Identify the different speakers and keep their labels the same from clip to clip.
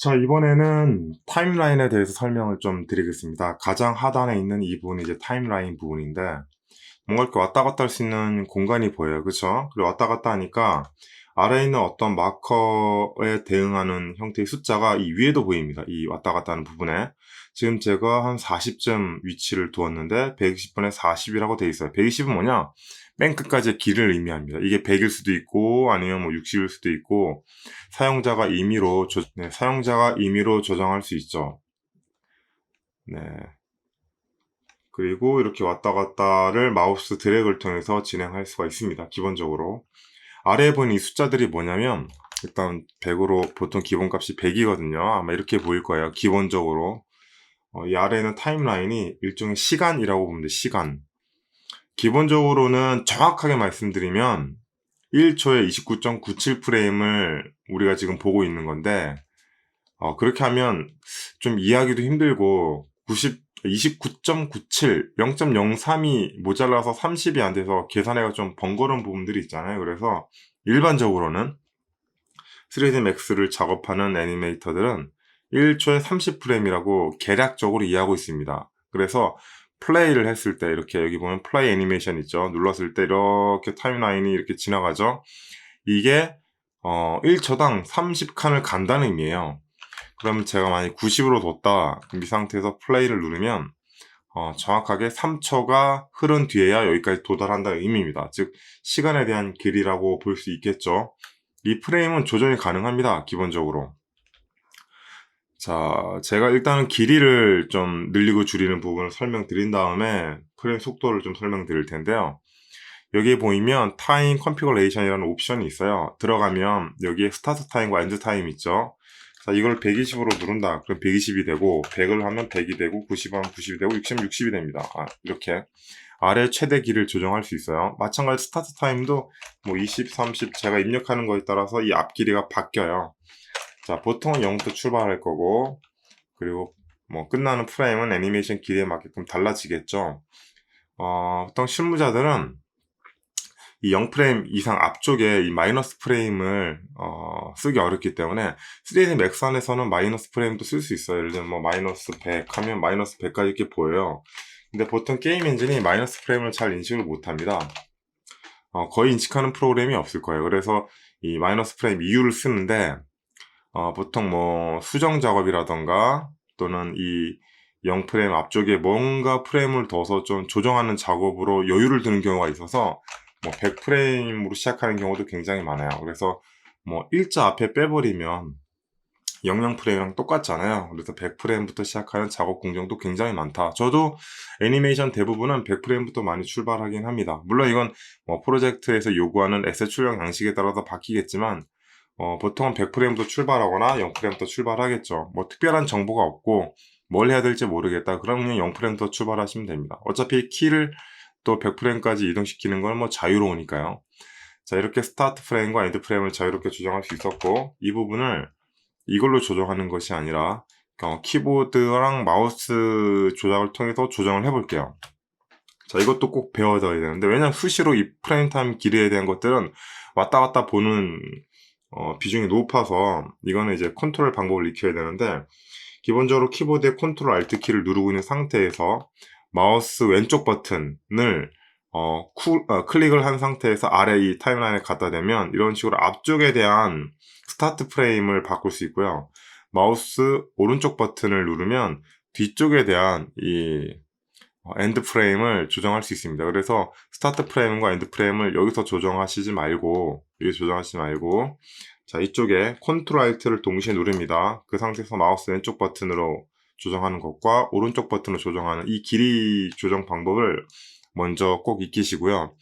Speaker 1: 자, 이번에는 타임라인에 대해서 설명을 좀 드리겠습니다. 가장 하단에 있는 이 부분이 이제 타임라인 부분인데, 뭔가 이렇게 왔다 갔다 할 수 있는 공간이 보여요. 그쵸? 그리고 왔다 갔다 하니까 아래에 있는 어떤 마커에 대응하는 형태의 숫자가 이 위에도 보입니다. 이 왔다 갔다 하는 부분에. 지금 제가 한 40점 위치를 두었는데 120분에 40이라고 돼 있어요. 120은 뭐냐? 맨 끝까지의 길을 의미합니다. 이게 100일 수도 있고 아니면 뭐 60일 수도 있고 사용자가 임의로 조정할 수 있죠. 네. 그리고 이렇게 왔다 갔다를 마우스 드래그를 통해서 진행할 수가 있습니다. 기본적으로. 아래에 보이는 이 숫자들이 뭐냐면 일단 100으로 보통 기본값이 100이거든요. 아마 이렇게 보일 거예요. 기본적으로. 이 아래에는 타임라인이 일종의 시간이라고 보면 돼요. 시간. 기본적으로는 정확하게 말씀드리면 1초에 29.97프레임을 우리가 지금 보고 있는 건데 그렇게 하면 좀 이해하기도 힘들고 29.97, 0.03이 모자라서 30이 안 돼서 계산하기가 좀 번거로운 부분들이 있잖아요. 그래서 일반적으로는 3D Max를 작업하는 애니메이터들은 1초에 30프레임이라고 계략적으로 이해하고 있습니다. 그래서 플레이를 했을 때 이렇게 여기 보면 플레이 애니메이션 있죠. 눌렀을 때 이렇게 타임라인이 이렇게 지나가죠. 이게 1초당 30칸을 간다는 의미예요. 그러면 제가 만약 90으로 뒀다. 그럼 이 상태에서 플레이를 누르면 정확하게 3초가 흐른 뒤에야 여기까지 도달한다는 의미입니다. 즉 시간에 대한 길이라고 볼 수 있겠죠. 이 프레임은 조정이 가능합니다. 기본적으로. 자, 제가 일단은 길이를 좀 늘리고 줄이는 부분을 설명드린 다음에 프레임 속도를 좀 설명드릴 텐데요. 여기에 보이면 타임 컨피그레이션이라는 옵션이 있어요. 들어가면 여기에 스타트 타임과 엔드 타임 있죠. 자, 이걸 120으로 누른다. 그럼 120이 되고 100을 하면 100이 되고 90을 하면 90이 되고 60은 60이 됩니다. 이렇게 아래 최대 길이를 조정할 수 있어요. 마찬가지 스타트 타임도 뭐 20, 30 제가 입력하는 거에 따라서 이 앞 길이가 바뀌어요. 자, 보통은 0부터 출발할 거고 그리고 뭐 끝나는 프레임은 애니메이션 길이에 맞게끔 달라지겠죠. 보통 실무자들은 이 0프레임 이상 앞쪽에 이 마이너스 프레임을 쓰기 어렵기 때문에 3D 맥스 안에서는 마이너스 프레임도 쓸 수 있어요. 예를 들면 뭐 마이너스 100 하면 마이너스 100까지 이렇게 보여요. 근데 보통 게임 엔진이 마이너스 프레임을 잘 인식을 못합니다. 거의 인식하는 프로그램이 없을 거예요. 그래서 이 마이너스 프레임 이유를 쓰는데 보통 뭐 수정 작업이라던가 또는 이 0프레임 앞쪽에 뭔가 프레임을 둬서 좀 조정하는 작업으로 여유를 두는 경우가 있어서 뭐 100프레임으로 시작하는 경우도 굉장히 많아요. 그래서 뭐 일자 앞에 빼버리면 00프레임이랑 똑같잖아요. 그래서 100프레임부터 시작하는 작업 공정도 굉장히 많다. 저도 애니메이션 대부분은 100프레임부터 많이 출발하긴 합니다. 물론 이건 뭐 프로젝트에서 요구하는 에셋 출력 양식에 따라서 바뀌겠지만 보통은 100프레임부터 출발하거나 0프레임부터 출발하겠죠. 뭐 특별한 정보가 없고 뭘 해야 될지 모르겠다. 그러면 0프레임부터 출발하시면 됩니다. 어차피 키를 또 100프레임까지 이동시키는 건 뭐 자유로우니까요. 자, 이렇게 스타트 프레임과 엔드 프레임을 자유롭게 조정할 수 있었고 이 부분을 이걸로 조정하는 것이 아니라 키보드랑 마우스 조작을 통해서 조정을 해볼게요. 자, 이것도 꼭 배워둬야 되는데 왜냐면 수시로 이 프레임 타임 길이에 대한 것들은 왔다 갔다 보는 비중이 높아서 이거는 이제 컨트롤 방법을 익혀야 되는데 기본적으로 키보드의 컨트롤 알트 키를 누르고 있는 상태에서 마우스 왼쪽 버튼을 클릭을 한 상태에서 아래 이 타임라인에 갖다 대면 이런 식으로 앞쪽에 대한 스타트 프레임을 바꿀 수 있고요. 마우스 오른쪽 버튼을 누르면 뒤쪽에 대한 이 엔드 프레임을 조정할 수 있습니다. 그래서 스타트 프레임과 엔드 프레임을 여기서 조정하시지 말고 자, 이쪽에 컨트롤 알트를 동시에 누릅니다. 그 상태에서 마우스 왼쪽 버튼으로 조정하는 것과 오른쪽 버튼으로 조정하는 이 길이 조정 방법을 먼저 꼭 익히시고요.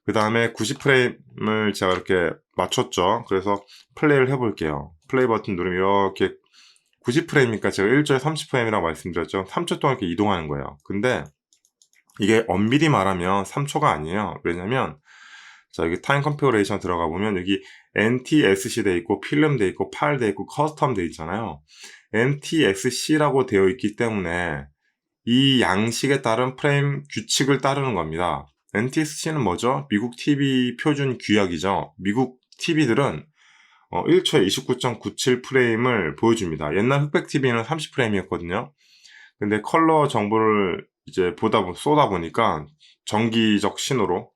Speaker 1: 그 다음에 90프레임을 제가 이렇게 맞췄죠. 그래서 플레이를 해볼게요. 플레이 버튼 누르면 이렇게 90프레임이니까 제가 1초에 30프레임이라고 말씀드렸죠. 3초 동안 이렇게 이동하는 거예요. 근데 이게 엄밀히 말하면 3초가 아니에요. 왜냐면 자, 여기 타임 컨피그레이션 들어가 보면 여기 NTSC 돼 있고 필름 돼 있고 파일 돼 있고 커스텀 돼 있잖아요. NTSC라고 되어 있기 때문에 이 양식에 따른 프레임 규칙을 따르는 겁니다. NTSC는 뭐죠? 미국 TV 표준 규약이죠. 미국 TV들은 1초에 29.97 프레임을 보여줍니다. 옛날 흑백 TV는 30 프레임이었거든요. 근데 컬러 정보를 이제 쏘다 보니까 정기적 신호로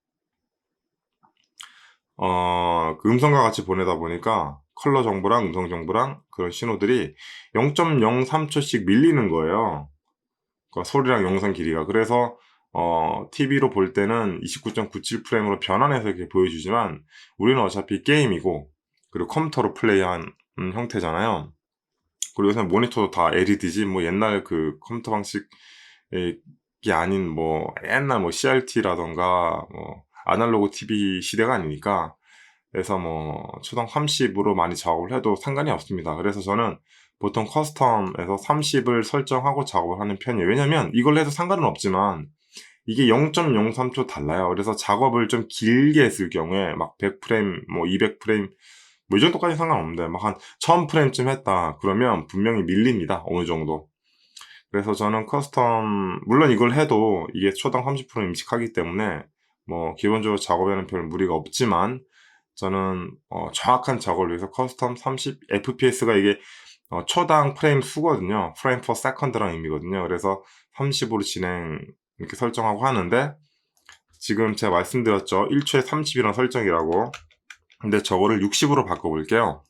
Speaker 1: 그 음성과 같이 보내다 보니까 컬러 정보랑 음성 정보랑 그런 신호들이 0.03초씩 밀리는 거예요. 그러니까 소리랑 영상 길이가. 그래서 TV로 볼 때는 29.97 프레임으로 변환해서 이렇게 보여주지만 우리는 어차피 게임이고 그리고 컴퓨터로 플레이한 형태잖아요. 그리고 요새 모니터도 다 LED지 뭐 옛날 그 컴퓨터 방식이 아닌 뭐 옛날 뭐 CRT라던가 뭐 아날로그 TV 시대가 아니니까 그래서 뭐 초당 30으로 많이 작업을 해도 상관이 없습니다. 그래서 저는 보통 커스텀에서 30을 설정하고 작업을 하는 편이에요. 왜냐면 이걸 해도 상관은 없지만 이게 0.03초 달라요. 그래서 작업을 좀 길게 했을 경우에 막 100프레임, 뭐 200프레임, 뭐 이 정도까지 상관없는데 막 한 1000프레임쯤 했다. 그러면 분명히 밀립니다. 어느 정도. 그래서 저는 커스텀, 물론 이걸 해도 이게 초당 30% 인식하기 때문에 뭐 기본적으로 작업에는 별 무리가 없지만 저는 정확한 작업을 위해서 커스텀 30 FPS가 이게 초당 프레임 수거든요. 프레임 퍼 세컨드라는 의미거든요. 그래서 30으로 이렇게 설정하고 하는데 지금 제가 말씀드렸죠. 1초에 30이라는 설정이라고. 근데 저거를 60으로 바꿔볼게요.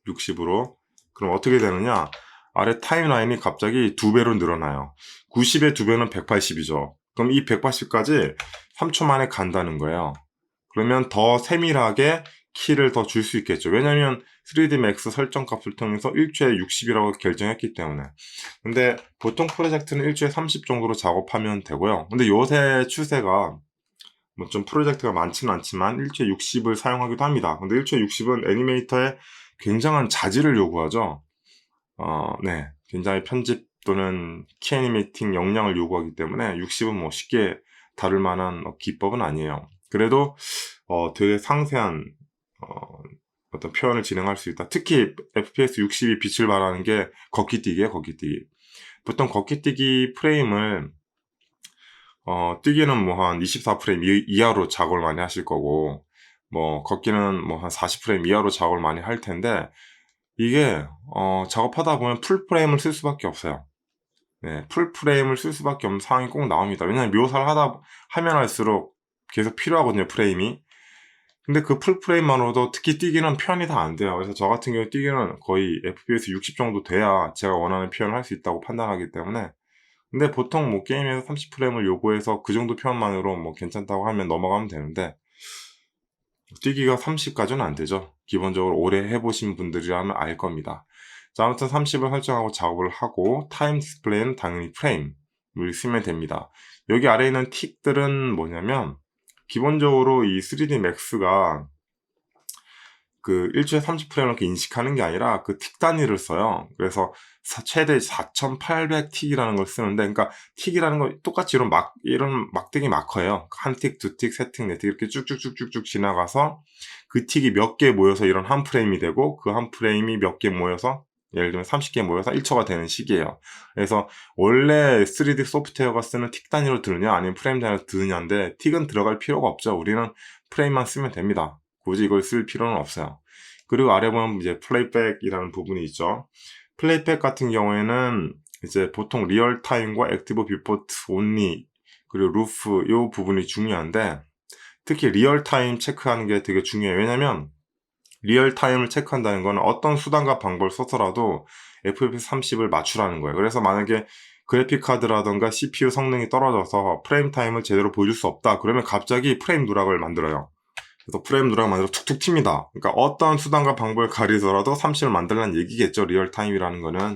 Speaker 1: 60으로. 그럼 어떻게 되느냐? 아래 타임라인이 갑자기 2배로 늘어나요. 90의 2배는 180이죠. 그럼 이 180까지 3초 만에 간다는 거예요. 그러면 더 세밀하게 키를 더 줄 수 있겠죠. 왜냐면 3D Max 설정 값을 통해서 1초에 60이라고 결정했기 때문에. 근데 보통 프로젝트는 1초에 30 정도로 작업하면 되고요. 근데 요새 추세가 뭐 좀 프로젝트가 많지는 않지만 1초에 60을 사용하기도 합니다. 근데 1초에 60은 애니메이터에 굉장한 자질을 요구하죠. 네. 굉장히 편집 또는 키 애니메이팅 역량을 요구하기 때문에 60은 뭐 쉽게 다룰 만한 기법은 아니에요. 그래도 되게 상세한 어떤 표현을 진행할 수 있다. 특히 FPS 60이 빛을 발하는 게 걷기뛰기예요, 걷기뛰기. 보통 걷기뛰기 프레임을 뛰기는 뭐 한 24프레임 이하로 작업을 많이 하실 거고 뭐 걷기는 뭐 한 40프레임 이하로 작업을 많이 할 텐데 이게 작업하다 보면 풀프레임을 쓸 수밖에 없어요. 네, 풀프레임을 쓸 수밖에 없는 상황이 꼭 나옵니다. 왜냐면 묘사를 하면 할수록 계속 필요하거든요, 프레임이. 근데 그 풀프레임만으로도 특히 뛰기는 표현이 다 안 돼요. 그래서 저 같은 경우에 뛰기는 거의 FPS 60 정도 돼야 제가 원하는 표현을 할 수 있다고 판단하기 때문에. 근데 보통 뭐 게임에서 30프레임을 요구해서 그 정도 표현만으로 뭐 괜찮다고 하면 넘어가면 되는데 뛰기가 30까지는 안 되죠. 기본적으로 오래 해보신 분들이라면 알 겁니다. 자, 아무튼 30을 설정하고 작업을 하고 타임 디스플레이는 당연히 프레임을 쓰면 됩니다. 여기 아래에 있는 틱들은 뭐냐면 기본적으로 이 3D Max가 그 1초에 30프레임을 이렇게 인식하는 게 아니라 그 틱 단위를 써요. 그래서 최대 4800틱이라는 걸 쓰는데, 그러니까 틱이라는 건 똑같이 이런 막대기 마커예요. 한 틱, 두 틱, 세 틱, 네 틱 이렇게 쭉쭉쭉쭉쭉 지나가서 그 틱이 몇 개 모여서 이런 한 프레임이 되고 그 한 프레임이 몇 개 모여서 예를 들면 30개 모여서 1초가 되는 식이에요. 그래서 원래 3D 소프트웨어가 쓰는 틱 단위로 드느냐 아니면 프레임 단위로 드느냐인데 틱은 들어갈 필요가 없죠. 우리는 프레임만 쓰면 됩니다. 굳이 이걸 쓸 필요는 없어요. 그리고 아래 보면 이제 플레이백이라는 부분이 있죠. 플레이백 같은 경우에는 이제 보통 리얼타임과 액티브 뷰포트 온리 그리고 루프 이 부분이 중요한데 특히 리얼타임 체크하는 게 되게 중요해요. 왜냐면 리얼타임을 체크한다는 건 어떤 수단과 방법을 써서라도 FPS 30을 맞추라는 거예요. 그래서 만약에 그래픽카드라던가 CPU 성능이 떨어져서 프레임 타임을 제대로 보여줄 수 없다. 그러면 갑자기 프레임 누락을 만들어요. 그래서 프레임 누락 만들어 툭툭 튑니다. 그러니까 어떤 수단과 방법을 가리더라도 30을 만들라는 얘기겠죠. 리얼타임이라는 거는.